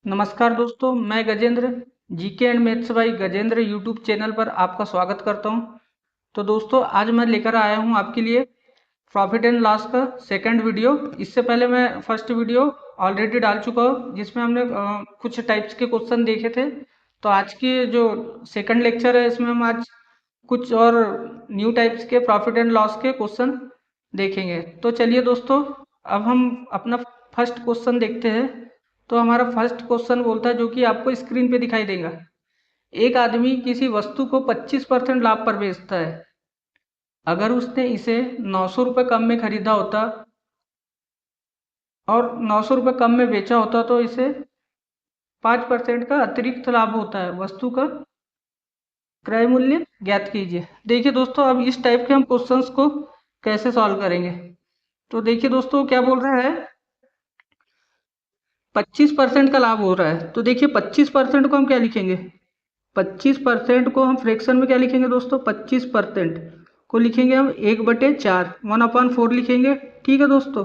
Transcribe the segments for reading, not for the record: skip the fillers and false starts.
नमस्कार दोस्तों, मैं Gajendra GK and maths by Gajendra YouTube channel पर आपका स्वागत करता हूं। तो दोस्तों, आज मैं लेकर आया हूं आपके लिए प्रॉफिट एंड लॉस का सेकंड वीडियो। इससे पहले मैं फर्स्ट वीडियो ऑलरेडी डाल चुका हूं जिसमें हमने कुछ टाइप्स के क्वेश्चन देखे थे। तो आज की जो सेकंड लेक्चर है इसमें हम आज कुछ और न्यू टाइप्स के प्रॉफिट एंड लॉस के क्वेश्चन देखेंगे। तो चलिए दोस्तों, अब हम अपना फर्स्ट क्वेश्चन देखते हैं। तो हमारा फर्स्ट क्वेश्चन बोलता है, जो कि आपको स्क्रीन पे दिखाई देगा। एक आदमी किसी वस्तु को 25% लाभ पर बेचता है। अगर उसने इसे 900 रुपये कम में खरीदा होता और 900 रुपये कम में बेचा होता तो इसे 5% का अतिरिक्त लाभ होता है। वस्तु का क्रय मूल्य ज्ञात कीजिए। देखिए दोस्तों, अब इस टाइप के हम क्वेश्चंस को कैसे सॉल्व करेंगे। तो देखिए दोस्तों, क्या बोल रहा है, 25% का लाभ हो रहा है। तो देखिए 25% को हम क्या लिखेंगे, 25% को हम फ्रैक्शन में क्या लिखेंगे दोस्तों, 25% को लिखेंगे हम 1/4, 1/4 लिखेंगे। ठीक है दोस्तों,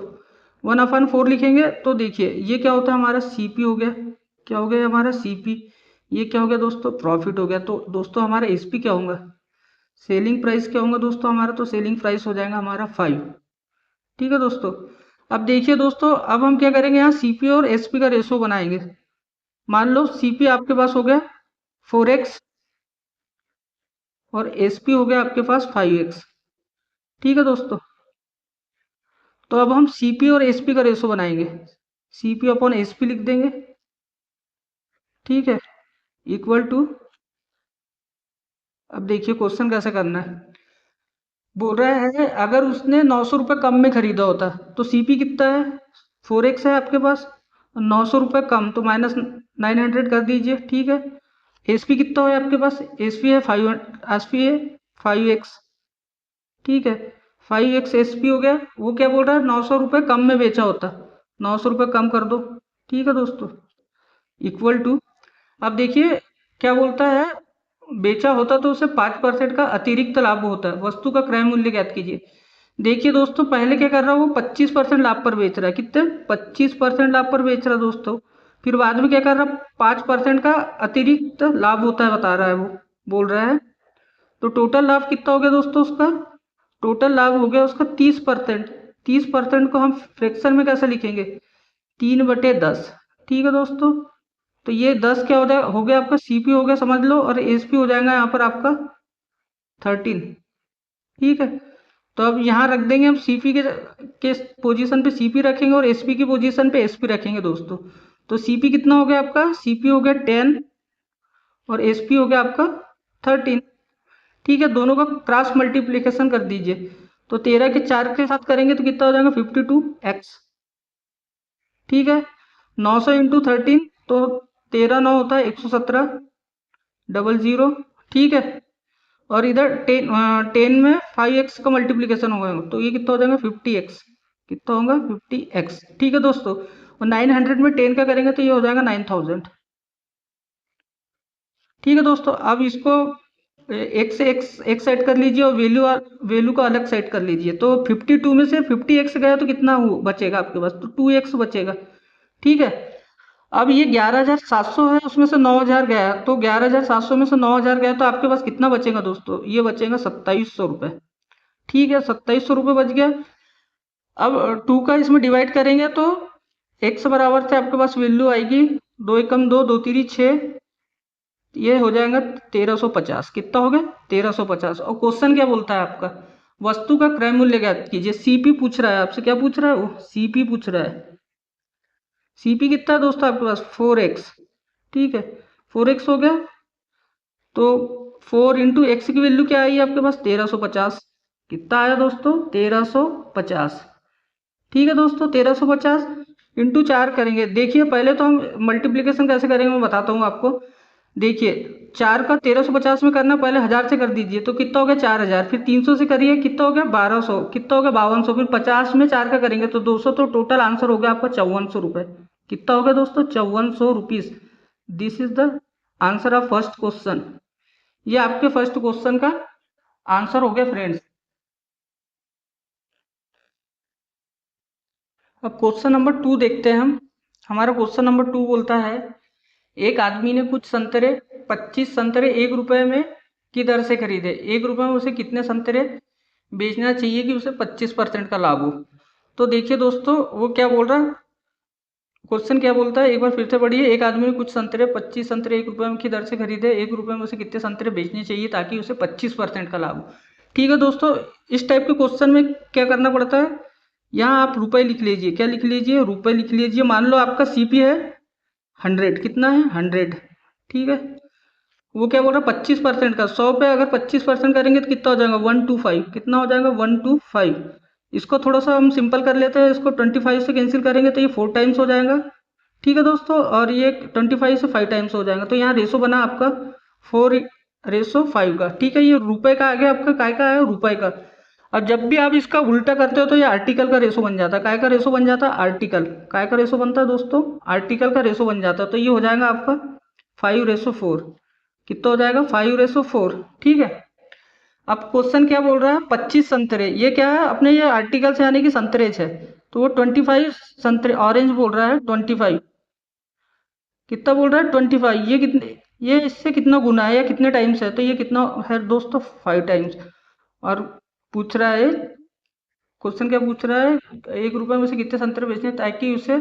1/4 लिखेंगे। तो देखिए ये क्या होता है, हमारा सीपी हो गया। क्या हो गया हमारा सीपी, ये क्या हो गया दोस्तों, प्रॉफिट हो गया। तो दोस्तों हमारा एसपी क्या होगा, सेलिंग प्राइस क्या होगा दोस्तों हमारा, तो सेलिंग प्राइस हो जाएगा हमारा 5। ठीक है दोस्तों, अब देखिए दोस्तों, अब हम क्या करेंगे, यहाँ सीपी और एसपी का रेशो बनाएंगे। मान लो सीपी आपके पास हो गया 4x और एसपी हो गया आपके पास 5x। ठीक है दोस्तों, तो अब हम सीपी और एसपी का रेशो बनाएंगे। सीपी अपॉन एसपी लिख देंगे। ठीक है, इक्वल टू, अब देखिए क्वेश्चन कैसे करना है। बोल रहा है अगर उसने 900 रुपये कम में खरीदा होता तो सीपी कितना है, 4x है आपके पास, 900 रुपये कम तो -900 कर दीजिए। ठीक है, एसपी कितना है आपके पास, एसपी है 5x। ठीक है, 5x एसपी हो गया। वो क्या बोल रहा है, 900 रुपये कम में बेचा होता, 900 रुपये कम कर दो। ठीक है दोस्तों, इक्वल टू, अब देखिए क्या बोलता है, बेचा होता तो उसे 5% का अतिरिक्त लाभ होता है। वस्तु का क्रय मूल्य ज्ञात कीजिए। देखिए दोस्तों, पहले क्या कर रहा है, वो 25% लाभ पर बेच रहा है। कितने, 25% लाभ पर बेच रहा है दोस्तों। फिर बाद में क्या कर रहा है, 5% का अतिरिक्त लाभ होता है बता रहा है, वो बोल रहा है। तो टोटल लाभ कितना हो गया दोस्तों उसका, टोटल लाभ हो गया उसका 30%। 30% को हम फ्रैक्शन में कैसे लिखेंगे, 3/10। ठीक है दोस्तों, तो ये 10 क्या हो गया आपका सीपी हो गया समझ लो, और एसपी हो जाएगा यहाँ पर आपका 13। ठीक है, तो अब यहाँ रख देंगे हम सीपी के पोजीशन पे सीपी रखेंगे और एसपी की पोजीशन पे एसपी रखेंगे दोस्तों। तो सीपी कितना हो गया आपका, सीपी हो गया 10 और एसपी हो गया आपका 13। ठीक है, दोनों का क्रॉस मल्टीप्लीकेशन कर दीजिए। तो 13 के 4 के साथ करेंगे तो कितना हो जाएगा, 52x। ठीक है, 900 इंटू 13, तो 13 9 होता है 117 00। ठीक है, और इधर 10 में 5x का मल्टीप्लीकेशन होगा तो ये कितना हो जाएगा 50x। कितना होगा 50x। ठीक है दोस्तों, और 900 में 10 का करेंगे तो ये हो जाएगा 9000। ठीक है दोस्तों, अब इसको एक से एक सेट कर लीजिए और वैल्यू का अलग सेट कर लीजिए। तो 52 में से 50x गया तो कितना बचेगा आपके पास, तो 2x बचेगा। ठीक है, अब ये 11,700 है, उसमें से 9,000 गया, तो 11,700 में से 9,000 गया तो आपके पास कितना बचेगा दोस्तों, ये बचेगा 2700 रुपये। ठीक है, 2700 रुपये बच गया। अब 2 का इसमें डिवाइड करेंगे तो x बराबर से आपके पास वैल्यू आएगी 2 एकम 2, 2 तिरी 6, ये हो जाएगा 1350। कितना हो गया 1350। और क्वेश्चन क्या बोलता है आपका, वस्तु का क्रय मूल्य ज्ञात कीजिए। सीपी पूछ रहा है आपसे, क्या पूछ रहा है वो, सीपी पूछ रहा है। सीपी कितना है दोस्तों आपके पास, 4x। ठीक है, 4x हो गया। तो 4 इंटू एक्स की वैल्यू क्या आई आपके पास, 1350। कितना आया दोस्तों, 1350। ठीक है दोस्तों, 1350 इंटू 4 करेंगे। देखिए पहले तो हम मल्टीप्लीकेशन कैसे करेंगे मैं बताता हूँ आपको। देखिए 4 का 1350 में करना, पहले 1000 से कर दीजिए तो कितना हो गया 4000। फिर 300 से करिए, कितना हो गया 1200, कितना हो गया 5200। फिर 50 में 4 का करेंगे तो 200। तो टोटल आंसर हो गया आपका 5400 रुपये। कितना हो गया दोस्तों, 5400 rupees. This is the answer of first question. ये आपके फर्स्ट क्वेश्चन का आंसर हो गया फ्रेंड्स। अब क्वेश्चन नंबर 2 देखते हैं हम। हमारा क्वेश्चन नंबर 2 बोलता है, एक आदमी ने कुछ संतरे 25 संतरे 1 रुपए में की दर से खरीदे। 1 रुपए में उसे कितने संतरे बेचना चाहिए कि उसे 25% का लाभ हो। तो देखिए दोस्तों वो क्या बोल रहा है, क्वेश्चन क्या बोलता है, एक बार फिर से पढ़िए। एक आदमी ने कुछ संतरे 25 संतरे 1 रुपए की दर से खरीदे। 1 रुपए में उसे कितने संतरे बेचने चाहिए ताकि उसे 25% का लाभ हो। ठीक है दोस्तों, इस टाइप के क्वेश्चन में क्या करना पड़ता है, यहाँ आप रुपए लिख लीजिए। क्या लिख लीजिए, रुपए लिख लीजिए। मान लो आपका सीपी है 100, कितना है 100, ठीक है। वो क्या बोल रहा है 25% का, 100 पे अगर 25% करेंगे तो कितना हो जाएगा 125, कितना हो जाएगा 125। इसको थोड़ा सा हम सिंपल कर लेते हैं, इसको 25 से कैंसिल करेंगे तो ये 4 टाइम्स हो जाएगा, ठीक है दोस्तों। और ये 25 से 5 टाइम्स हो जाएगा, तो यहाँ रेशो बना आपका 4:5 का, ठीक है। ये रुपए का आ गया आपका, काय का है रुपए का। और जब भी आप इसका उल्टा करते हो तो ये आर्टिकल का रेशो बन जाता है। काय का रेशो बन जाता है, आर्टिकल। काय का रेशो बनता है दोस्तों, आर्टिकल का रेशो बन जाता है। तो ये हो जाएगा आपका 5:4, कितना हो जाएगा 5:4, ठीक है। अब क्वेश्चन क्या बोल रहा है 25 संतरे, ये क्या है अपने ये आर्टिकल से यानी कि संतरेज है, तो वो 25 संतरे, ऑरेंज बोल रहा है 25, कितना बोल रहा है 25। ये कितने, ये इससे कितना गुना है या कितने टाइम्स है, तो ये कितना है दोस्तों 5 टाइम्स। और पूछ रहा है, क्वेश्चन क्या पूछ रहा है, 1 रुपए में से कितने संतरे बेचने हैं ताकि उसे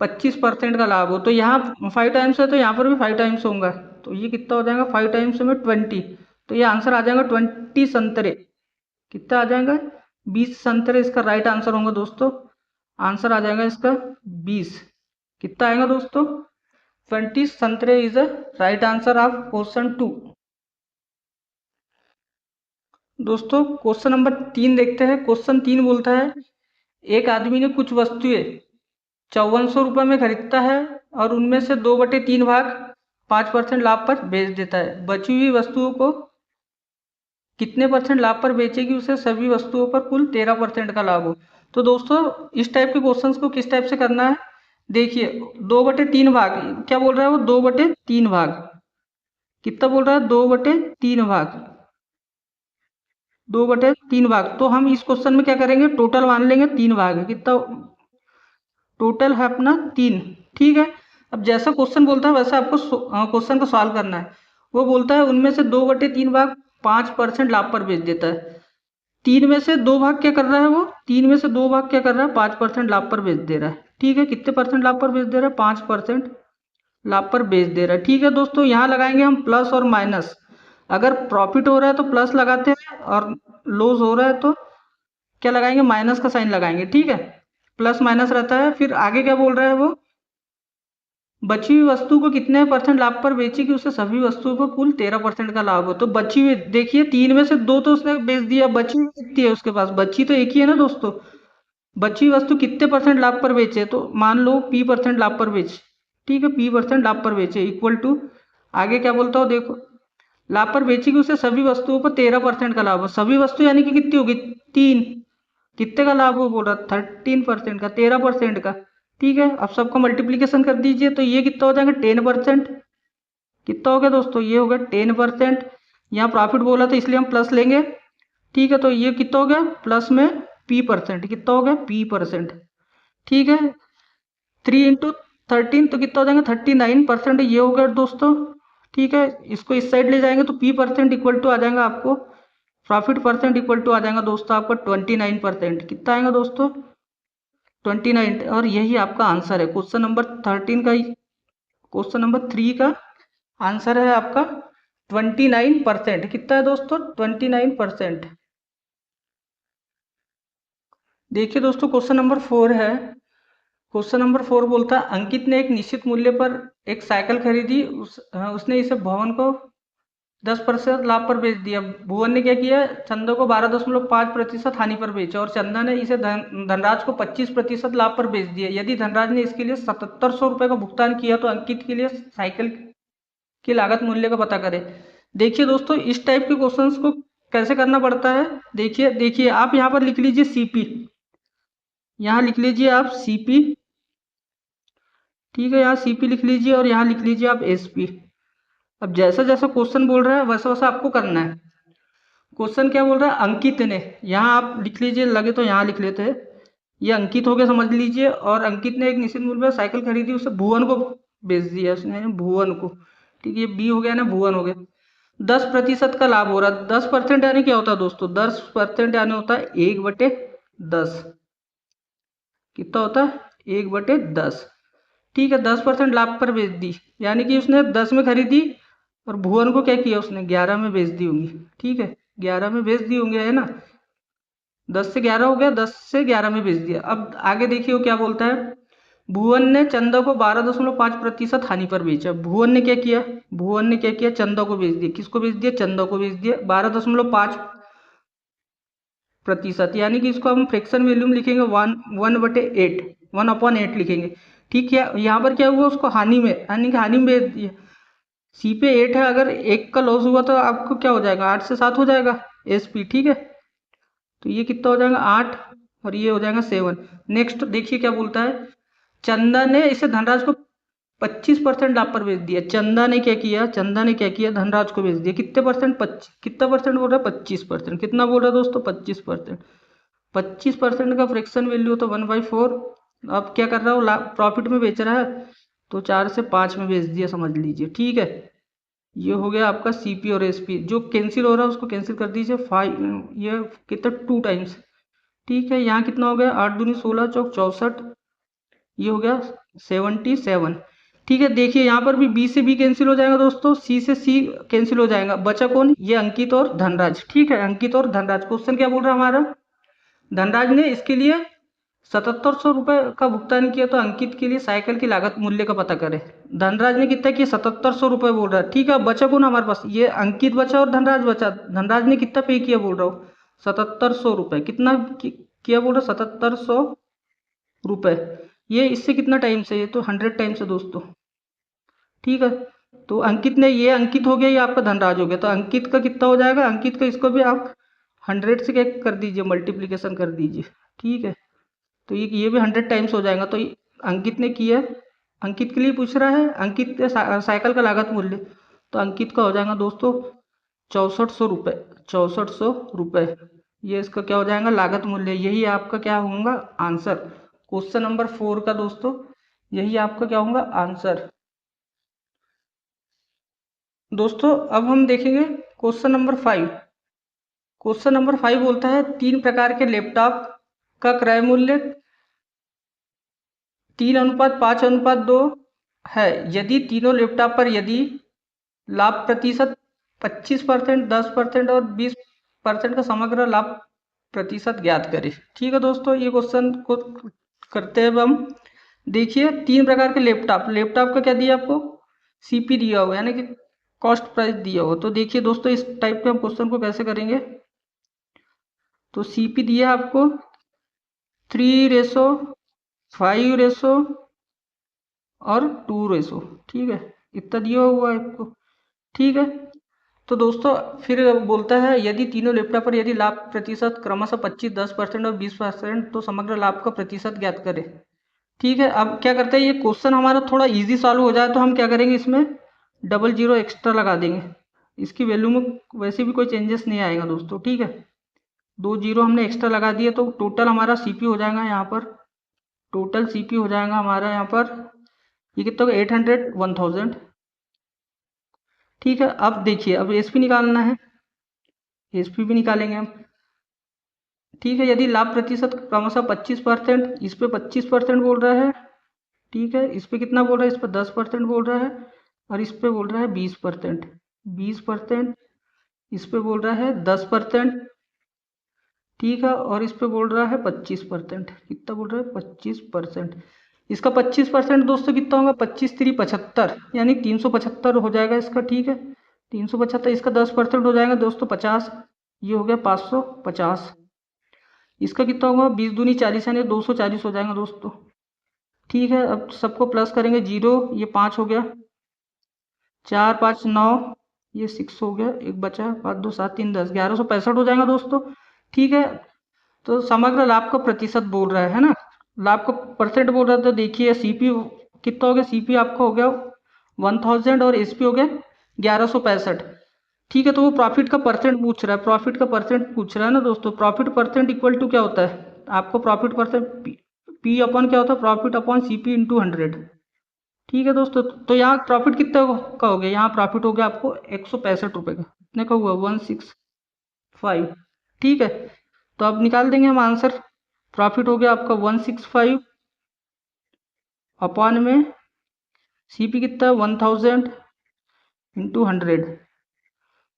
25% का लाभ हो। तो यहाँ 5 टाइम्स है तो यहाँ पर भी 5 टाइम्स होगा, तो ये कितना हो जाएगा 5 टाइम्स में 20, तो ये आंसर आ जाएगा 20 संतरे। कितना आ जाएगा 20 संतरे इसका राइट आंसर होगा दोस्तों। आंसर आ जाएगा इसका 20, कितना आएगा दोस्तों 20 संतरे is the right answer of question 2। दोस्तों क्वेश्चन नंबर 3 देखते हैं। क्वेश्चन 3 बोलता है एक आदमी ने कुछ वस्तुएं 5400 रुपये में खरीदता है और उनमें से 2/3 भाग 5% लाभ पर बेच देता है। बची हुई वस्तुओं को कितने परसेंट लाभ पर बेचेगी उसे सभी वस्तुओं पर कुल 13% का लाभ हो। तो दोस्तों इस टाइप के क्वेश्चंस को किस टाइप से करना है, देखिए 2/3 भाग, क्या बोल रहा है वो 2/3 भाग, कितना बोल रहा है 2/3 भाग, 2/3 भाग। तो हम इस क्वेश्चन में क्या करेंगे, टोटल मान लेंगे 3 भाग है, कितना टोटल है अपना 3, ठीक है। अब जैसा क्वेश्चन बोलता है वैसे आपको क्वेश्चन को सॉल्व करना है। वो बोलता है उनमें से 2/3 भाग 5% लाभ पर बेच देता है। 3 में से 2 भाग क्या कर रहा है, वो 3 में से 2 भाग क्या कर रहा है 5% लाभ पर बेच दे रहा है, ठीक है। कितने परसेंट लाभ पर बेच दे रहा है 5% लाभ पर बेच दे रहा है, ठीक है दोस्तों। यहाँ लगाएंगे हम प्लस और माइनस, अगर प्रॉफिट हो रहा है तो प्लस लगाते हैं और लॉस हो रहा है तो क्या लगाएंगे माइनस का साइन लगाएंगे, ठीक है। प्लस माइनस रहता है। फिर आगे क्या बोल रहा है वो, बची हुई वस्तु को कितने परसेंट लाभ पर बेचेगी उसे सभी वस्तुओं पर कुल 13% का लाभ हो। तो बची हुई देखिए 3 में से 2 तो उसने बेच दिया, बची हुई कितनी है उसके पास, बची तो एक ही है ना दोस्तों। बची हुई वस्तु कितने परसेंट लाभ पर बेचे, तो मान लो P% लाभ पर बेचे, ठीक है, P% लाभ पर बेचे इक्वल टू, आगे क्या बोलता हो देखो, लाभ पर बेचेगी उसे सभी वस्तुओं पर 13% का लाभ हो। सभी वस्तु यानी कि कितनी होगी 3, कितने का लाभ हो बोल रहा 13% का, 13% का, ठीक है। अब सबको मल्टीप्लीकेशन कर दीजिए तो ये कितना हो जाएगा 10%, कितना हो गया दोस्तों ये हो गया 10%। यहाँ प्रॉफिट बोला तो इसलिए हम प्लस लेंगे, ठीक है। तो ये कितना हो गया प्लस में P%, कितना हो गया P%, ठीक है। 3 × 13 तो कितना हो जाएगा 39%, ये हो गया दोस्तों, ठीक है। इसको इस साइड ले जाएंगे तो P% इक्वल टू आ जाएगा आपको, प्रॉफिट परसेंट इक्वल टू आ जाएगा दोस्तों आपका 29%, कितना आएगा दोस्तों 29। और यही आपका आंसर है क्वेश्चन नंबर 13 का, क्वेश्चन नंबर 3 का आंसर है आपका 29%, कितना है दोस्तों 29%। देखिए दोस्तों क्वेश्चन नंबर 4 है। क्वेश्चन नंबर 4 बोलता है अंकित ने एक निश्चित मूल्य पर एक साइकिल खरीदी, उसने इसे भवन को 10% लाभ पर बेच दिया। भुवन ने क्या किया, चंदा को 12.5% हानि पर बेचा और चंदा ने इसे धनराज को 25% लाभ पर बेच दिया। यदि धनराज ने इसके लिए 7700 रुपये का भुगतान किया तो अंकित के लिए साइकिल की लागत मूल्य का पता करें। देखिए दोस्तों इस टाइप के क्वेश्चंस को कैसे करना पड़ता है, देखिए देखिए आप यहाँ पर लिख लीजिए सीपी, यहाँ लिख लीजिए आप सीपी, ठीक है, यहाँ सीपी लिख लीजिए और यहाँ लिख लीजिए आप एसपी। अब जैसा जैसा क्वेश्चन बोल रहा है वैसा वैसा आपको करना है। क्वेश्चन क्या बोल रहा है अंकित ने, यहाँ आप लिख लीजिए, लगे तो यहाँ लिख लेते हैं, ये अंकित हो गया समझ लीजिए। और अंकित ने एक निश्चित मूल्य पर साइकिल खरीदी, उसे भुवन को बेच दिया उसने भुवन को। ठीक है, ये बी हो गया ना, भुवन हो गया। 10% का लाभ हो रहा है। 10% यानी क्या होता है दोस्तों? 10% यानी होता है 1/10। कितना होता है? 1/10। ठीक है, 10% लाभ पर बेच दी, यानी कि उसने 10 में खरीदी और भुवन को क्या किया उसने? 11 में बेच दी होंगी। ठीक है, 11 में बेच दी होंगे, है ना। 10 से 11 हो गया, 10 से 11 में बेच दिया। अब आगे देखिए वो क्या बोलता है। भुवन ने चंदा को 12.5% हानि पर बेचा। भुवन ने क्या किया? भुवन ने क्या किया? चंदा को बेच दिया। किसको बेच दिया? चंदा को बेच दिया 12.5%, यानी कि इसको हम फ्रैक्शन वैल्यू में लिखेंगे 1/8, 1/8 लिखेंगे। ठीक है, यहाँ पर क्या हुआ? उसको हानि में, यानी कि हानि में बेच दिया। सी पे 8 है, अगर एक का लॉस हुआ तो आपको क्या हो जाएगा? 8 से 7 हो जाएगा एसपी। ठीक है, तो ये कितना हो जाएगा? 8, और ये हो जाएगा 7। नेक्स्ट देखिए क्या बोलता है। चंदा ने इसे धनराज को 25% लाभ पर बेच दिया। चंदा ने क्या किया? चंदा ने क्या किया? धनराज को बेच दिया। कितने परसेंट? 25। कितना परसेंट बोल रहा है? 25%। कितना बोल रहा है दोस्तों? 25%। 25% का फ्रैक्शन वैल्यू तो 1/4। अब क्या कर रहा हूँ? प्रॉफिट में बेच रहा है, तो 4 से 5 में बेच दिया, समझ लीजिए। ठीक है, ये हो गया आपका सीपी और एसपी। जो कैंसिल हो रहा है उसको कैंसिल कर दीजिए। 5, ये कितना? 2 टाइम्स। ठीक है, यहाँ कितना हो गया? 8 दूनी 16 चौक 64, ये हो गया 77। ठीक है, देखिए यहाँ पर भी बी से बी कैंसिल हो जाएगा दोस्तों, सी से सी कैंसिल हो जाएगा। बचा कौन? ये अंकित और धनराज। ठीक है, अंकित और धनराज। क्वेश्चन क्या बोल रहा है हमारा? धनराज ने इसके लिए 7700 रुपये का भुगतान किया, तो अंकित के लिए साइकिल की लागत मूल्य का पता करें। धनराज ने कितना किया? 7700 रुपये बोल रहा है। ठीक है, बचा कौन हमारे पास? ये अंकित बचा और धनराज बचा। धनराज ने कितना पे किया बोल रहा हूँ? 7700 रुपये। कितना किया बोल रहा? 7700 रुपये। ये इससे कितना टाइम से? ये तो 100 टाइम से दोस्तों। ठीक है, तो अंकित ने, ये अंकित हो गया, ये आपका धनराज हो गया। तो अंकित का कितना हो जाएगा? अंकित का इसको भी आप 100 से क्या कर दीजिए? मल्टीप्लीकेशन कर दीजिए। ठीक है, तो ये भी 100 टाइम्स हो जाएगा। तो अंकित ने किया, अंकित के लिए पूछ रहा है। अंकित साइकिल का लागत मूल्य, तो अंकित का हो जाएगा दोस्तों 6400 रुपये। 6400 रुपये, ये इसका क्या हो जाएगा? लागत मूल्य। यही आपका क्या होगा? आंसर। क्वेश्चन नंबर 4 का दोस्तों यही आपका क्या होगा? आंसर। दोस्तों अब हम देखेंगे क्वेश्चन नंबर 5। क्वेश्चन नंबर 5 बोलता है 3 प्रकार के लैपटॉप का क्रय मूल्य 3:5:2 है। यदि तीनों लैपटॉप पर यदि लाभ प्रतिशत 25%, 10% और 20% का समग्र लाभ प्रतिशत ज्ञात करें। ठीक है दोस्तों, ये क्वेश्चन को करते हैं अब हम। देखिए 3 प्रकार के लैपटॉप, लैपटॉप का क्या दिया आपको? सीपी दिया हुआ, यानी कि कॉस्ट प्राइस दिया हो। तो देखिए दोस्तों इस टाइप के हम क्वेश्चन को कैसे करेंगे। तो सीपी दिया आपको 3:5 और 2। ठीक है, इतना दिया हुआ है आपको। ठीक है, तो दोस्तों फिर बोलता है यदि तीनों लैपटॉप पर यदि लाभ प्रतिशत क्रमशः 25, 10% और 20%, तो समग्र लाभ का प्रतिशत ज्ञात करें। ठीक है, अब क्या करते हैं, ये क्वेश्चन हमारा थोड़ा इजी सॉल्व हो जाए तो हम क्या करेंगे, इसमें डबल जीरो एक्स्ट्रा लगा देंगे। इसकी वैल्यू में वैसे भी कोई चेंजेस नहीं आएगा दोस्तों। ठीक है, 2 जीरो हमने एक्स्ट्रा लगा दिए, तो टोटल हमारा सीपी हो जाएगा यहाँ पर, टोटल सीपी हो जाएगा हमारा यहाँ पर, ये कितना होगा? 800, 1000। ठीक है, अब देखिए अब एसपी निकालना है, एसपी भी निकालेंगे हम। ठीक है, यदि लाभ प्रतिशत क्रमशः 25%, इस पे 25% बोल रहा है। ठीक है, इस पे कितना बोल रहा है? इस पे 10% बोल रहा है, और इस पे बोल रहा है 20%। 20%, इस पे बोल रहा है 10%। ठीक है, और इस पे बोल रहा है 25%। कितना बोल रहा है? 25%। इसका 25% दोस्तों कितना होगा? 25×3 = 75, यानी 375 हो जाएगा इसका। ठीक है, 375। इसका 10% हो जाएगा दोस्तों 50, ये हो गया 550। इसका कितना होगा? 20 दूनी 40, यानी 240 हो जाएगा दोस्तों। ठीक है, अब सबको प्लस करेंगे, 0, ये 5 हो गया, 4 5 9, ये 6 हो गया, एक बचा, 5 2 7 3 10, 1165 हो जाएगा दोस्तों। ठीक है, तो समग्र लाभ का प्रतिशत बोल रहा है ना, लाभ का परसेंट बोल रहा है। तो देखिए सीपी कितना हो गया? सीपी आपका हो गया 1000 और एसपी हो गया 1165। ठीक है, तो वो प्रॉफिट का परसेंट पूछ रहा है, प्रॉफिट का परसेंट पूछ रहा है ना दोस्तों। प्रॉफिट परसेंट इक्वल टू क्या होता है आपको? प्रॉफिट परसेंट पी अपन क्या होता है? Profit upon CP into 100। ठीक है दोस्तों, तो यहाँ प्रॉफिट कितना का हो गया, यहाँ प्रॉफिट हो गया आपको 165 रुपये का। कितने का हुआ, 165। ठीक है, तो अब निकाल देंगे हम आंसर। प्रॉफिट हो गया आपका 165 अपॉन में सीपी कितना है 1000 इंटू 100।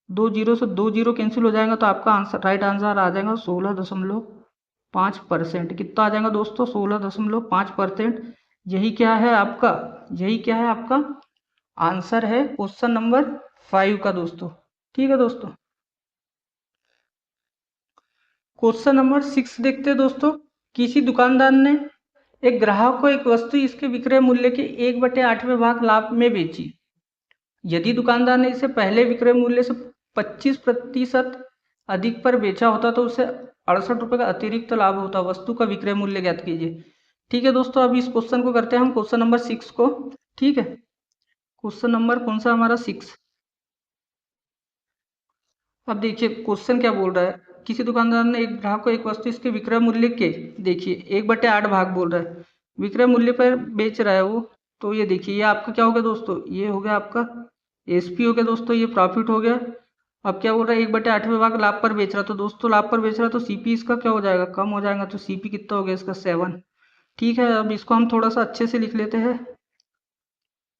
दो जीरो से दो जीरो कैंसिल हो जाएगा, तो आपका आंसर, राइट आंसर आ जाएगा 16.5%। कितना आ जाएगा दोस्तों, 16.5%। यही क्या है आपका, यही क्या है आपका आंसर है क्वेश्चन नंबर 5 का दोस्तों। ठीक है दोस्तों, क्वेश्चन नंबर 6 देखते हैं दोस्तों। किसी दुकानदार ने एक ग्राहक को एक वस्तु इसके विक्रय मूल्य के 1/8वें भाग लाभ में बेची। यदि दुकानदार ने इसे पहले विक्रय मूल्य से 25% अधिक पर बेचा होता तो उसे 68 रुपये का अतिरिक्त लाभ होता। वस्तु का विक्रय मूल्य ज्ञात कीजिए। ठीक है दोस्तों, अभी इस क्वेश्चन को करते हैं हम, क्वेश्चन नंबर 6 को। ठीक है, क्वेश्चन नंबर कौन सा हमारा, 6। अब देखिए क्वेश्चन क्या बोल रहा है। किसी दुकानदार ने एक ग्राहक को एक वस्तु इसके विक्रय मूल्य के, देखिए 1/8 भाग बोल रहा है, विक्रय मूल्य पर बेच रहा है वो। तो ये देखिए, ये आपका क्या हो गया दोस्तों, ये हो गया आपका एसपी हो गया दोस्तों, ये प्रॉफिट हो गया। अब क्या बोल रहा है, 1/8वें भाग लाभ पर बेच रहा, तो दोस्तों लाभ पर बेच रहा है तो सीपी इसका क्या हो जाएगा, कम हो जाएगा। तो सीपी कितना हो गया इसका, 7। ठीक है, अब इसको हम थोड़ा सा अच्छे से लिख लेते हैं।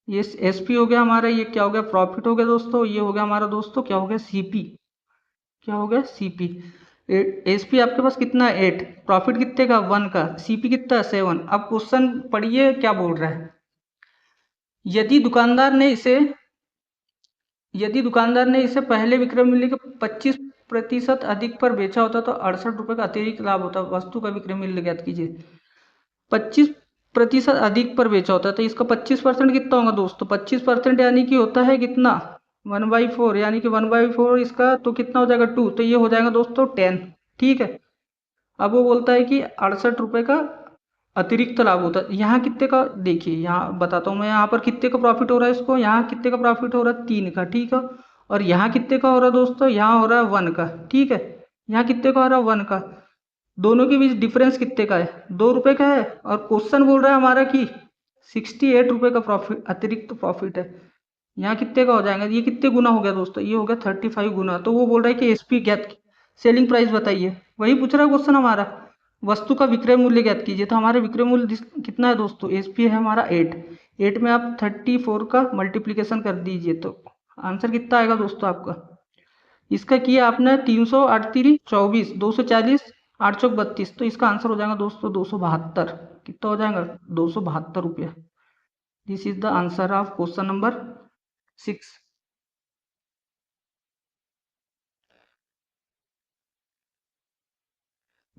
ये एसपी हो गया हमारा, ये क्या हो गया, प्रॉफिट हो गया दोस्तों। ये हो गया हमारा दोस्तों क्या हो गया, सीपी। क्या हो गया, सीपी। एसपी आपके पास कितना है, 8। प्रॉफिट कितने का, 1 का। सीपी कितना है, 7। अब क्वेश्चन पढ़िए क्या बोल रहा है। यदि दुकानदार ने इसे पहले विक्रय मूल्य के 25% अधिक पर बेचा होता तो 68 रुपये का अतिरिक्त लाभ होता। वस्तु का विक्रय मूल्य ज्ञात कीजिए। 25% अधिक पर बेचा होता है, तो इसका 25% कितना होगा दोस्तों, 25% यानी कि होता है कितना, 1/4, यानी कि 1/4 इसका, तो कितना हो जाएगा, 2। तो ये हो जाएगा दोस्तों 10। ठीक है, अब वो बोलता है कि 68 रुपये का अतिरिक्त लाभ होता है। यहाँ कितने का, देखिए यहाँ बताता हूँ मैं, यहाँ पर कितने का प्रॉफिट हो रहा है इसको, यहाँ कितने का प्रॉफिट हो रहा है, 3 का। ठीक है, और यहाँ कितने का हो रहा है दोस्तों, यहाँ हो रहा है 1 का। ठीक है, यहाँ कितने का हो रहा है, 1 का। दोनों के बीच डिफरेंस कितने का है, 2 रुपये का है। और क्वेश्चन बोल रहा है हमारा कि 68 रुपये का प्रॉफिट, अतिरिक्त प्रॉफिट है। यहाँ कितने का हो जाएगा, ये कितने गुना हो गया दोस्तों, ये हो गया 35 गुना। तो वो बोल रहा है कि एसपी ज्ञात, सेलिंग प्राइस बताइए, वही पूछ रहा है क्वेश्चन हमारा। वस्तु का विक्रय मूल्य ज्ञात कीजिए, तो हमारे विक्रय मूल्य कितना है दोस्तों, एसपी है हमारा 8। 8 में आप 34 का मल्टीप्लीकेशन कर दीजिए, तो आंसर कितना आएगा दोस्तों आपका। इसका किया आपने 308 24, 240, 832, तो इसका आंसर हो जाएगा दोस्तों 272। कितना हो जाएगा, 272 रुपये। This is the answer of question number 6।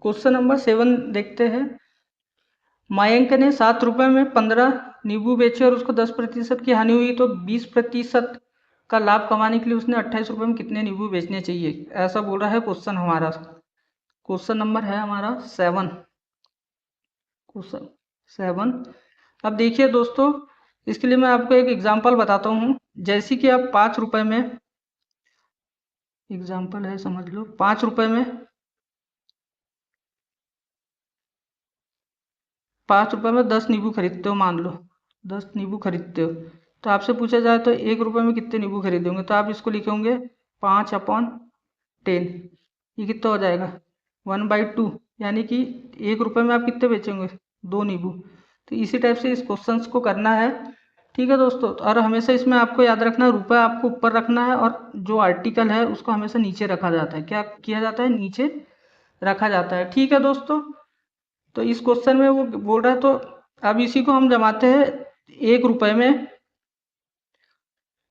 Question number 7 देखते हैं। मयंक ने 7 रुपये में 15 नींबू बेचे और उसको 10% की हानि हुई, तो 20% का लाभ कमाने के लिए उसने 28 रुपये में कितने नींबू बेचने चाहिए, ऐसा बोल रहा है क्वेश्चन हमारा। क्वेश्चन नंबर है हमारा 7। क्वेश्चन 7। अब देखिए दोस्तों, इसके लिए मैं आपको एक एग्जांपल बताता हूँ। जैसे कि आप 5 रुपये में, एग्जांपल है समझ लो, 5 रुपये में, 10 नींबू खरीदते हो, मान लो 10 नींबू खरीदते हो। तो आपसे पूछा जाए तो 1 रुपये में कितने नींबू खरीदे होंगे, तो आप इसको लिखेंगे 5/10। ये कितना हो जाएगा, 1/2, यानी कि 1 रुपये में आप कितने बेचेंगे, 2 नींबू। तो इसी टाइप से इस क्वेश्चन को करना है। ठीक है दोस्तों, और हमेशा इसमें आपको याद रखना है, रुपये आपको ऊपर रखना है और जो आर्टिकल है उसको हमेशा नीचे रखा जाता है। क्या किया जाता है, नीचे रखा जाता है। ठीक है दोस्तों, तो इस क्वेश्चन में वो बोल रहा है, तो अब इसी को हम जमाते हैं। 1 रुपये में,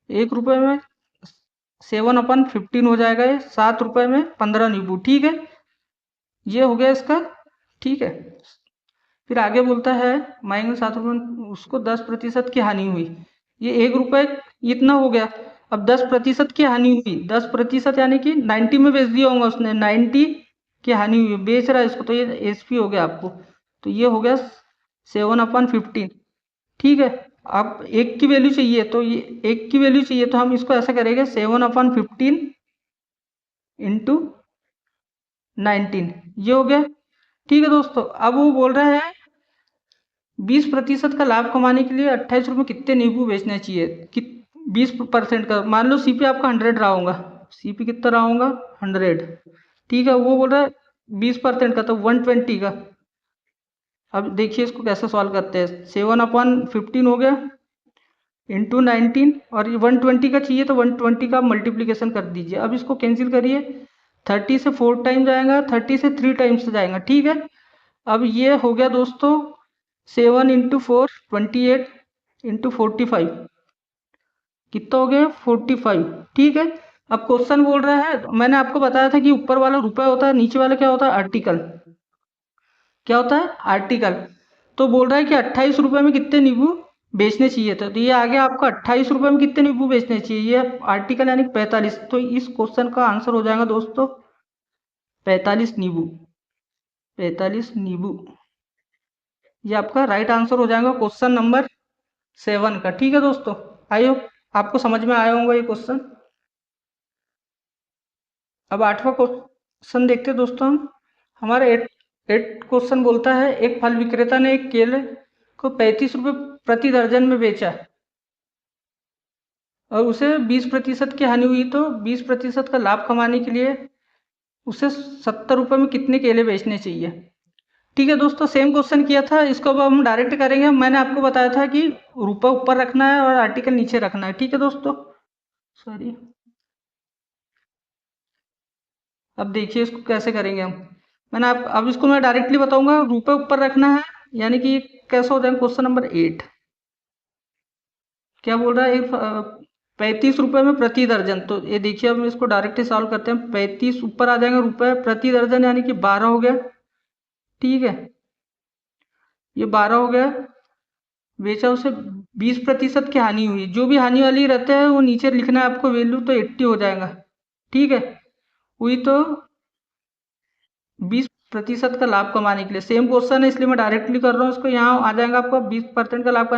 1 रुपये में 7/15 हो जाएगा, ये 7 रुपये में 15 नींबू। ठीक है, ये हो गया इसका। ठीक है, फिर आगे बोलता है माइनस 7 रुपये में उसको 10% की हानि हुई। ये 1 रुपये इतना हो गया। अब 10% की हानि हुई, 10% यानी कि 90 में बेच दिया होगा उसने, 90 की हानि हुई, बेच रहा है इसको, तो ये एसपी हो गया आपको। तो ये हो गया 7/15। ठीक है, अब एक की वैल्यू चाहिए, तो ये एक की वैल्यू चाहिए, तो हम इसको ऐसा करेंगे 7/15 इंटू 19, ये हो गया। ठीक है दोस्तों, अब वो बोल रहा है 20% का लाभ कमाने के लिए 28 रुपये कितने नींबू बेचने चाहिए? 20% का, मान लो सीपी आपका 100 रहा होगा, सीपी कितना रहा होगा? 100। ठीक है, वो बोल रहा है 20% का, तो 120 का। अब देखिए इसको कैसे सॉल्व करते हैं। 7/15 हो गया इंटू 19, और ये 120 का चाहिए तो 120 का मल्टीप्लीकेशन कर दीजिए। अब इसको कैंसिल करिए, 30 से 4 टाइम्स जाएगा, 30 से 3 टाइम्स जाएगा। ठीक है, अब ये हो गया दोस्तों 7 इंटू 4 28 इंटू 45, कितना हो गया? 45। ठीक है, अब क्वेश्चन बोल रहा है, मैंने आपको बताया था कि ऊपर वाला रुपए होता है, नीचे वाला क्या होता है? आर्टिकल। क्या होता है? आर्टिकल। तो बोल रहा है कि 28 रुपये में कितने नींबू बेचने चाहिए थे, तो ये आ गया आपका 28 रुपये में कितने नींबू बेचने चाहिए, ये आर्टिकल यानी 45। तो इस क्वेश्चन का आंसर हो जाएगा दोस्तों 45 नींबू। 45 नींबू, ये आपका राइट आंसर हो जाएगा क्वेश्चन नंबर 7 का। ठीक है दोस्तों, आई होप आपको समझ में आया होगा ये क्वेश्चन। अब 8वां क्वेश्चन देखते हैं दोस्तों हम। हमारा एट क्वेश्चन बोलता है, एक फल विक्रेता ने एक केले को 35 रुपये प्रति दर्जन में बेचा और उसे 20% की हानि हुई, तो 20% का लाभ कमाने के लिए उसे 70 रुपये में कितने केले बेचने चाहिए? ठीक है दोस्तों, सेम क्वेश्चन किया था, इसको अब हम डायरेक्ट करेंगे। मैंने आपको बताया था कि रुपये ऊपर रखना है और आर्टिकल नीचे रखना है। ठीक है दोस्तों, सॉरी। अब देखिए इसको कैसे करेंगे हम। मैंने आप अब इसको मैं डायरेक्टली बताऊंगा, रुपये ऊपर रखना है, यानी कि कैसा हो जाएगा क्वेश्चन नंबर 8। क्या बोल रहा है? 35 रुपये में प्रति दर्जन, तो ये देखिए अब इसको डायरेक्ट ही सॉल्व करते हैं। 35 ऊपर आ जाएगा रुपये प्रति दर्जन, यानी कि 12 हो गया। ठीक है, ये 12 हो गया। बेचा उसे 20% की हानि हुई, जो भी हानि वाली रहता है वो नीचे लिखना है आपको वैल्यू, तो 80 हो जाएगा। ठीक है, हुई तो 20% का लाभ कमाने के लिए, सेम क्वेश्चन है इसलिए मैं डायरेक्टली कर रहा हूँ इसको। यहाँ आ जाएगा आपका 20% का लाभ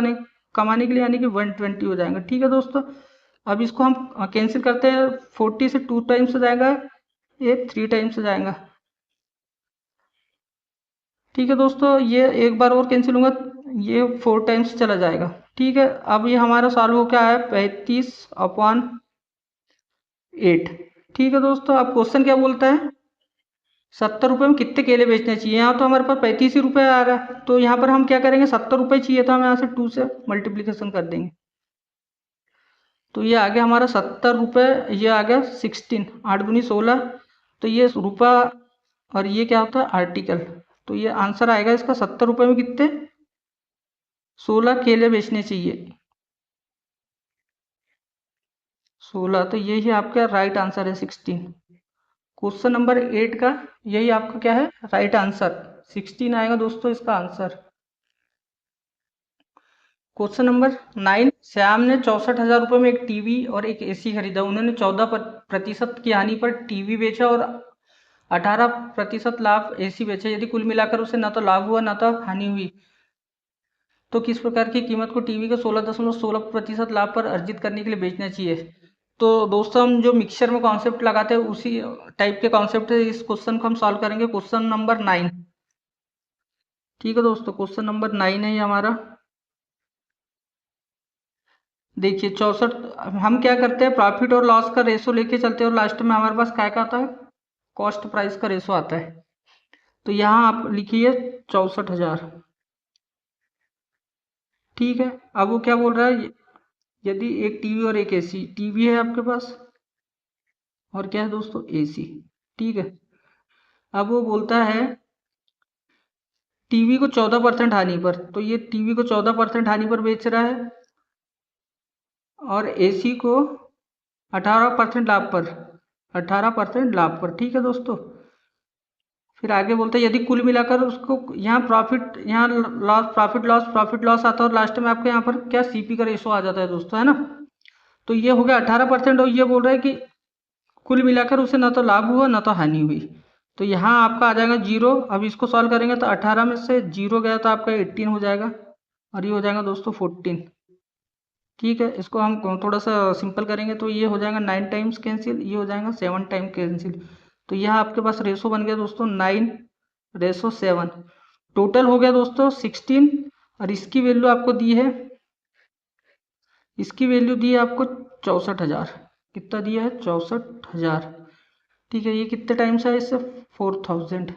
कमाने के लिए, यानी कि 120 हो जाएगा। ठीक है दोस्तों, अब इसको हम कैंसिल करते हैं। 40 से 2 टाइम्स जाएगा, ये 3 टाइम्स जाएगा। ठीक है दोस्तों, ये एक बार और कैंसिल होगा, ये 4 टाइम्स चला जाएगा। ठीक है, अब ये हमारा सॉल्व हो क्या है? 35/8। ठीक है दोस्तों, अब क्वेश्चन क्या बोलता है? 70 रुपये में कितने केले बेचने चाहिए। यहाँ तो हमारे पास 35 ही रुपये आ रहा है, तो यहाँ पर हम क्या करेंगे? 70 रुपये चाहिए, तो हम यहाँ से 2 से मल्टीप्लीकेशन कर देंगे, तो ये आ गया हमारा 70 रुपये। ये आ गया 16, 8 दूनी 16, तो ये रुपया, और ये क्या होता है? आर्टिकल। तो ये आंसर आएगा इसका 70 रुपये में कितने? 16 केले बेचने चाहिए। 16, तो यही आपका राइट आंसर है 16। क्वेश्चन नंबर 8 का यही आपका क्या है? राइट आंसर 16 आएगा दोस्तों इसका आंसर। क्वेश्चन नंबर 9, श्याम ने 64,000 रुपये में एक टीवी और एक एसी खरीदा। उन्होंने 14% की हानि पर टीवी बेचा और 18% लाभ एसी बेचा। यदि कुल मिलाकर उसे न तो लाभ हुआ न तो हानि हुई, तो किस प्रकार की कीमत को टीवी को 16.16% लाभ पर अर्जित करने के लिए बेचना चाहिए? तो दोस्तों हम जो मिक्सचर में कॉन्सेप्ट लगाते हैं उसी टाइप के कॉन्सेप्ट से इस क्वेश्चन को हम सॉल्व करेंगे। Question number 9। ठीक है दोस्तों, क्वेश्चन नंबर 9 है ये हमारा। देखिए 64, हम क्या करते हैं? प्रॉफिट और लॉस का रेशो लेके चलते हैं, और लास्ट में हमारे पास क्या क्या आता है? कॉस्ट प्राइस का रेशो आता है। तो यहाँ आप लिखिए 64,000। ठीक है, अब वो क्या बोल रहा है? यदि एक टीवी और एक एसी, टीवी है आपके पास और क्या है दोस्तों? एसी। ठीक है, अब वो बोलता है टीवी को 14% हानि पर, तो ये टीवी को 14% हानि पर बेच रहा है, और एसी को 18% लाभ पर, 18% लाभ पर। ठीक है दोस्तों, फिर आगे बोलते हैं यदि कुल मिलाकर उसको यहाँ प्रॉफिट, यहाँ लॉस, प्रॉफिट लॉस आता है, और लास्ट में आपके यहाँ पर क्या? सीपी का रेशो आ जाता है दोस्तों, है ना। तो ये हो गया 18%, और ये बोल रहा है कि कुल मिलाकर उसे ना तो लाभ हुआ ना तो हानि हुई, तो यहाँ आपका आ जाएगा 0। अब इसको सॉल्व करेंगे तो 18 में से 0 गया तो आपका 18 हो जाएगा, और ये हो जाएगा दोस्तों 14। ठीक है, इसको हम थोड़ा सा सिंपल करेंगे तो ये हो जाएगा 9 टाइम्स कैंसिल, ये हो जाएगा 7 टाइम कैंसिल। तो यहाँ आपके पास रेशो बन गया दोस्तों 9/7। टोटल हो गया दोस्तों 16, और इसकी वैल्यू आपको दी है, इसकी वैल्यू दी है आपको 64,000। कितना दिया है? 64,000। ठीक है, ये कितने टाइम्स है इससे? 4,000,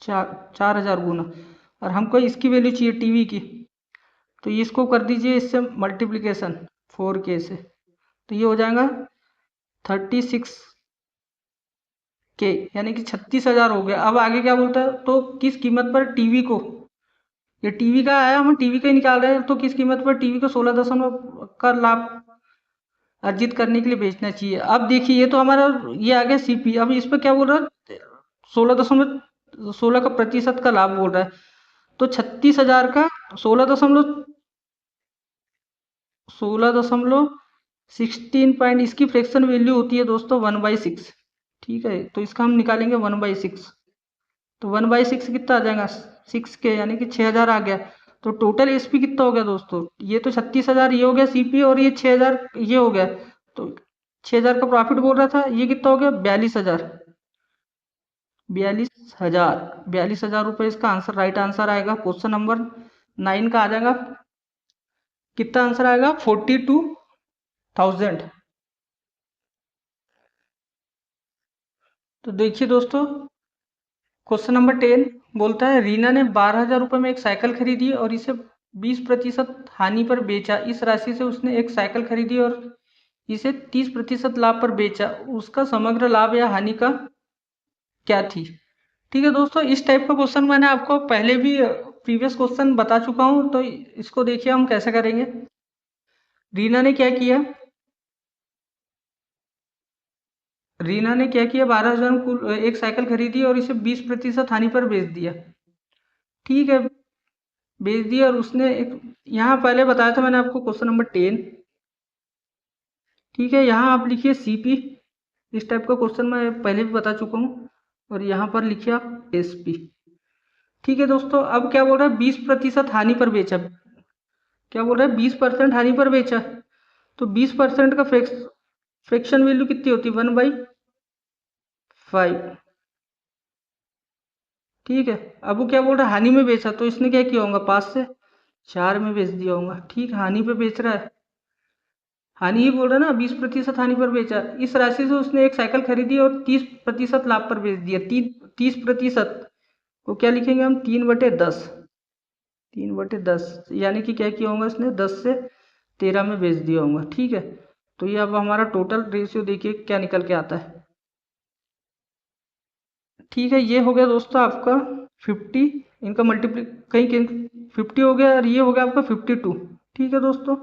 4,000 गुना। और हमको इसकी वैल्यू चाहिए टीवी की, तो इसको कर दीजिए इससे मल्टीप्लिकेशन 4K से, तो ये हो जाएगा 36K, यानी कि 36,000 हो गया। अब आगे क्या बोलता है? तो किस कीमत पर टीवी को, ये टीवी का आया, हम टीवी का ही निकाल रहे हैं, तो किस कीमत पर टीवी को 16 का लाभ अर्जित करने के लिए बेचना चाहिए। अब देखिए, ये तो हमारा ये आ गया सीपी। अब इस पर क्या बोल रहा है? 16 का प्रतिशत का लाभ बोल रहा है। तो 36,000 का 16 दशमलव इसकी फ्रैक्शन वैल्यू होती है दोस्तों 1/6। ठीक है, तो इसका हम निकालेंगे 1/6। तो 1/6 कितना आ जाएगा? 6K, यानी कि 6,000 आ गया। तो टोटल एसपी कितना हो गया दोस्तों? ये तो 36,000 ये हो गया सीपी, और ये 6,000 ये हो गया। तो 6,000 का प्रॉफिट बोल रहा था, ये कितना हो गया? 42,000। 42,000 रुपये इसका आंसर, राइट आंसर आएगा। क्वेश्चन नंबर 9 का आ जाएगा। कितना आंसर आएगा? 42,000। तो देखिए दोस्तों, क्वेश्चन नंबर 10 बोलता है, रीना ने 12,000 रुपये में एक साइकिल खरीदी और इसे 20% हानि पर बेचा। इस राशि से उसने एक साइकिल खरीदी और इसे 30% लाभ पर बेचा। उसका समग्र लाभ या हानि का क्या थी? ठीक है दोस्तों, इस टाइप का क्वेश्चन मैंने आपको पहले भी प्रीवियस क्वेश्चन बता चुका हूं, तो इसको देखिए हम कैसे करेंगे। रीना ने क्या किया? रीना ने क्या किया? 12,000 एक साइकिल खरीदी और इसे 20% हानि पर बेच दिया। ठीक है, बेच दिया। और उसने एक, यहाँ पहले बताया था मैंने आपको क्वेश्चन नंबर 10। ठीक है, यहाँ आप लिखिए सीपी। इस टाइप का क्वेश्चन मैं पहले भी बता चुका हूँ। और यहाँ पर लिखिए आप एसपी। ठीक है दोस्तों, अब क्या बोल रहा है? 20% हानि पर बेचा। क्या बोल रहा है? 20% हानि पर बेचा। तो 20% का फ्रैक्शन वैल्यू कितनी होती है? 1/5। ठीक है, अब वो क्या बोल रहा है? हानि में बेचा, तो इसने क्या किया होगा? 5 से 4 में बेच दिया होगा। ठीक, हानि पे बेच रहा है, हानि ही बोल रहा है ना, 20% हानि पर बेचा। इस राशि से उसने एक साइकिल खरीदी और 30% लाभ पर बेच दिया। 30% को क्या लिखेंगे हम? 3/10। 3/10, यानी कि क्या किया होगा इसने? 10 से 13 में बेच दिया होगा। ठीक है, तो ये अब हमारा टोटल रेशियो देखिए क्या निकल के आता है। ठीक है, ये हो गया दोस्तों आपका 50, इनका मल्टीप्ली कहीं कहीं 50 हो गया, और ये हो गया आपका 52। ठीक है दोस्तों,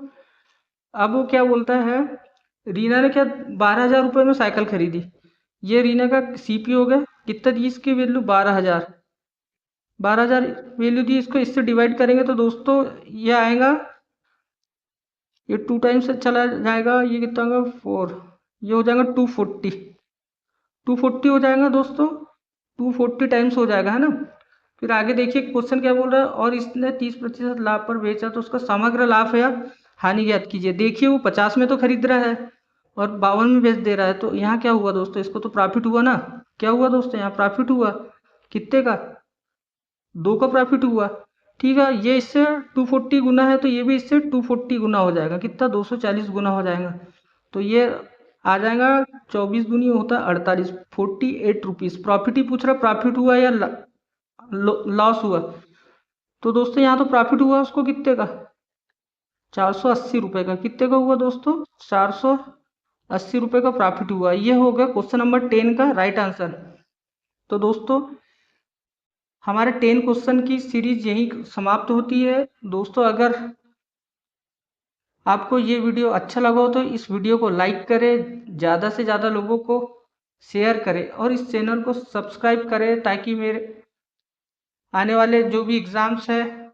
अब वो क्या बोलता है? रीना ने क्या 12,000 रुपये में साइकिल खरीदी। ये रीना का सीपी हो गया। कितना दी इसकी वैल्यू? 12,000। 12,000 वैल्यू दी, इसको इससे डिवाइड करेंगे तो दोस्तों ये आएगा, ये 2 टाइम्स से चला जाएगा, ये कितना होगा? 4। ये हो जाएगा 240। 240 हो जाएगा दोस्तों, 240 टाइम्स हो जाएगा, है ना। फिर आगे देखिए क्वेश्चन क्या बोल रहा है, और इसने 30% लाभ पर बेचा, तो उसका समग्र लाभ या हानि ज्ञात कीजिए। देखिए, वो 50 में तो खरीद रहा है और 52 में बेच दे रहा है, तो यहाँ क्या हुआ दोस्तों? इसको तो प्रॉफिट हुआ ना। क्या हुआ दोस्तों? यहाँ प्रॉफिट हुआ। कितने का? 2 का प्रॉफिट हुआ। ठीक है, ये इससे 240 गुना है, तो ये भी इससे 240 गुना हो जाएगा। कितना? 240 गुना हो जाएगा। तो ये आ जाएगा 24 दूनी होता है 48, 48 रुपीज़। प्रॉफिट ही पूछ रहा, प्रॉफिट हुआ या लॉस हुआ? तो दोस्तों यहाँ तो प्रॉफिट हुआ उसको कितने का? 480 रुपये का। कितने का हुआ दोस्तों? 480 रुपये का प्रॉफिट हुआ। ये हो गया क्वेश्चन नंबर 10 का राइट आंसर। तो दोस्तों, हमारे 10 क्वेश्चन की सीरीज यही समाप्त होती है। दोस्तों, अगर आपको ये वीडियो अच्छा लगा हो तो इस वीडियो को लाइक करें, ज़्यादा से ज़्यादा लोगों को शेयर करें, और इस चैनल को सब्सक्राइब करें, ताकि मेरे आने वाले जो भी एग्ज़ाम्स है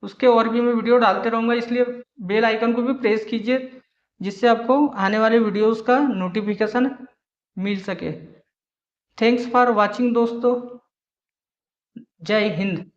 उसके और भी मैं वीडियो डालते रहूँगा। इसलिए बेल आइकन को भी प्रेस कीजिए, जिससे आपको आने वाले वीडियोस का नोटिफिकेशन मिल सके। थैंक्स फॉर वॉचिंग दोस्तों। जय हिंद।